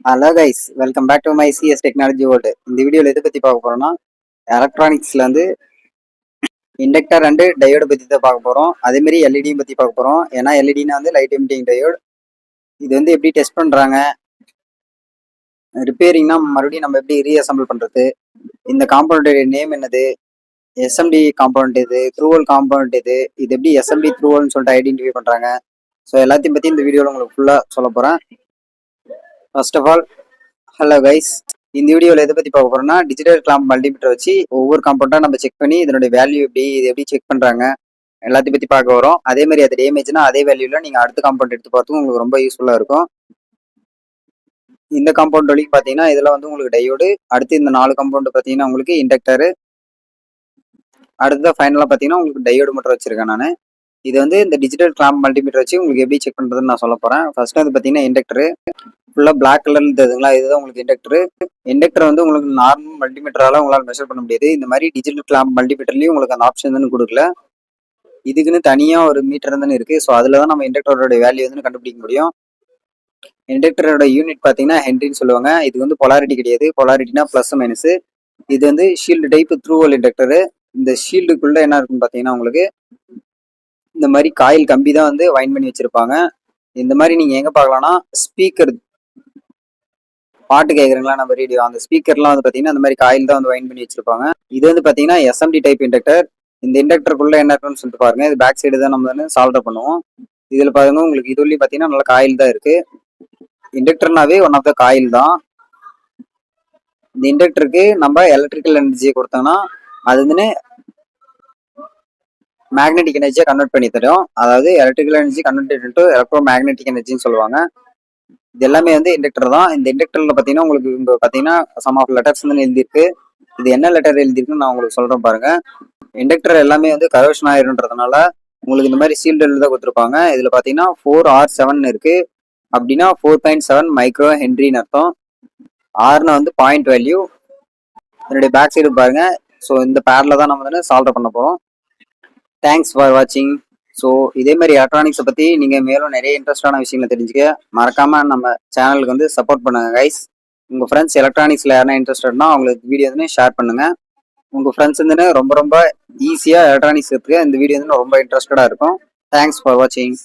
Hello guys, welcome back to my CS technology world. இந்த வீடியோவில் எதை பற்றி பார்க்க போகிறோம்னா, எலக்ட்ரானிக்ஸில் வந்து இண்டக்டர் அண்டு டயோடு பற்றி தான் பார்க்க போகிறோம். அதேமாரி எல்இடியும் பற்றி பார்க்க போகிறோம். ஏன்னா எல்இடினா வந்து லைட் எமிட்டிங் டயோடு. இது வந்து எப்படி டெஸ்ட் பண்ணுறாங்க, ரிப்பேரிங்னா மறுபடியும் நம்ம எப்படி ரீஅசம்பிள் பண்ணுறது, இந்த காம்பவுண்டோடைய நேம் என்னது, எஸ்எம்டி காம்பவுண்ட் இது, த்ரூவல் காம்பவுண்ட் இது எப்படி எஸ்எம்டி த்ரூவல்னு சொல்லிட்டு ஐடென்டிஃபை பண்ணுறாங்க. ஸோ எல்லாத்தையும் பற்றி இந்த வீடியோவில் உங்களுக்கு ஃபுல்லாக சொல்ல போகிறேன். First of all, hello guys, இந்த வீடியோவில் எதை பற்றி பார்க்க போகிறோம்னா, டிஜிட்டல் கிளாம்ப் மல்டிமீட்டர் வச்சு ஒவ்வொரு காம்பவுண்டாக நம்ம செக் பண்ணி இதனுடைய வேல்யூ இது எப்படி செக் பண்ணுறாங்க எல்லாத்தையும் பற்றி பார்க்க வரோம். அதே மாதிரி அது டேமேஜ்னா அதே வேல்யூவில் நீங்கள் அடுத்த காம்பவுண்ட் எடுத்து பார்த்து உங்களுக்கு ரொம்ப யூஸ்ஃபுல்லாக இருக்கும். இந்த காம்பவுண்ட் வரைக்கும் பார்த்தீங்கன்னா இதில் வந்து உங்களுக்கு டயோடு, அடுத்து இந்த 4 காம்பவுண்டு பார்த்தீங்கன்னா உங்களுக்கு இண்டக்டரு, அடுத்தது ஃபைனலாக பார்த்தீங்கன்னா உங்களுக்கு டயோடு மட்டும் வச்சிருக்கேன் நான். இது வந்து இந்த டிஜிட்டல் கிளாம்ப் மல்டிமீட்டர் வச்சு உங்களுக்கு எப்படி செக் பண்ணுறதுன்னு நான் சொல்ல போகிறேன். ஃபர்ஸ்ட் வந்து பார்த்தீங்கன்னா இண்டக்டரு ஃபுல்லாக பிளாக் கலர்ல இருந்ததுங்களா, இதுதான் உங்களுக்கு இண்டக்டர் வந்து உங்களுக்கு நார்மல் மல்டிமீட்டரால உங்களால் மெஷர் பண்ண முடியாது. இந்த மாதிரி டிஜிட்டல் கிளாம்ப் மல்டிமீட்டர்லயும் உங்களுக்கு அந்த ஆப்ஷன் வந்து கொடுக்கல. இதுக்குன்னு தனியாக ஒரு மீட்டர் தானே இருக்கு. ஸோ அதில் தான் நம்ம இண்டக்டரோட வேல்யூ வந்து கண்டுபிடிக்க முடியும். இண்டக்டரோட யூனிட் பார்த்தீங்கன்னா ஹென்ரின்னு சொல்லுவாங்க. இது வந்து பொலாரிட்டி கிடையாது. பொலாரிட்டினா ப்ளஸ் மைனஸ். இது வந்து ஷீல்டு டைப் த்ரூவல் இண்டக்டரு. இந்த ஷீல்டுக்குள்ள என்ன இருக்குன்னு பார்த்தீங்கன்னா உங்களுக்கு இந்த மாதிரி காயில் கம்பி தான் வந்து வைண்ட் பண்ணி வச்சிருப்பாங்க. இந்த மாதிரி நீங்க எங்க பார்க்கலாம்னா ஸ்பீக்கர், பாட்டு கேட்குறீங்களா நம்ம ரேடியோ, அந்த ஸ்பீக்கர்லாம் வந்து பார்த்தீங்கன்னா அந்த மாதிரி காயில் தான் வந்து வைண்ட் பண்ணி வச்சிருப்பாங்க. இது வந்து பார்த்தீங்கன்னா எஸ்எம்டி டைப் இண்டக்டர். இந்த இண்டக்டருக்குள்ள என்ன இருக்குன்னு சொல்லிட்டு பாருங்க. இது பேக் சைடு தான் நம்ம வந்து சால்வ் பண்ணுவோம். இதில் பாருங்க உங்களுக்கு இதுலேயும் பார்த்தீங்கன்னா நல்ல காயில் தான் இருக்கு. இண்டக்டர்னாவே ஒன் ஆஃப் த காயில் தான். இந்த இண்டக்டருக்கு நம்ம எலக்ட்ரிக்கல் எனர்ஜியை கொடுத்தோம்னா அது வந்து மேக்னெட்டிக் எனர்ஜியை கன்வெர்ட் பண்ணி தரும். அதாவது electrical energy convert to electromagnetic எனர்ஜின்னு சொல்லுவாங்க. இது எல்லாமே வந்து இண்டக்டர் தான். இந்த இண்டக்டர்ல பாத்தீங்கன்னா உங்களுக்கு இங்க பாத்தீங்கன்னா சம் ஆஃப் லெட்டர்ஸ் வந்து எழுதிருக்கு. இது என்ன லெட்டர் எழுதிருக்குன்னு நான் உங்களுக்கு சொல்றேன் பாருங்க. இண்டக்டர் எல்லாமே வந்து கரோஷன் ஆயிருன்றதுனால உங்களுக்கு இந்த மாதிரி சீல்டு தான் கொடுத்துருப்பாங்க. இதுல பாத்தீங்கன்னா 4R7 இருக்கு. அப்படின்னா 4.7 மைக்ரோ ஹென்ரின்னு அர்த்தம். ஆர்னா வந்து பாயிண்ட் வேல்யூ. என்னுடைய பேக் சைடு பாருங்க. ஸோ இந்த பேர்ல தான் நம்ம வந்து சால்வ் பண்ண போறோம். தேங்க்ஸ் ஃபார் வாட்சிங். ஸோ இதே மாதிரி எலக்ட்ரானிக்ஸை பற்றி நீங்கள் மேலும் நிறைய இன்ட்ரெஸ்டான விஷயங்களை தெரிஞ்சுக்க மறக்காமல் நம்ம சேனலுக்கு வந்து சப்போர்ட் பண்ணுங்க கைஸ். உங்கள் ஃப்ரெண்ட்ஸ் எலக்ட்ரானிக்ஸில் யாரா இன்ட்ரெஸ்டட்னா அவங்களுக்கு வீடியோ வந்து ஷேர் பண்ணுங்கள். உங்கள் ஃப்ரெண்ட்ஸ் வந்து ரொம்ப ஈஸியாக எலக்ட்ரானிக்ஸ் எடுத்துக்க இந்த வீடியோ வந்து ரொம்ப இன்ட்ரெஸ்டடாக இருக்கும். தேங்க்ஸ் ஃபார் வாட்சிங்.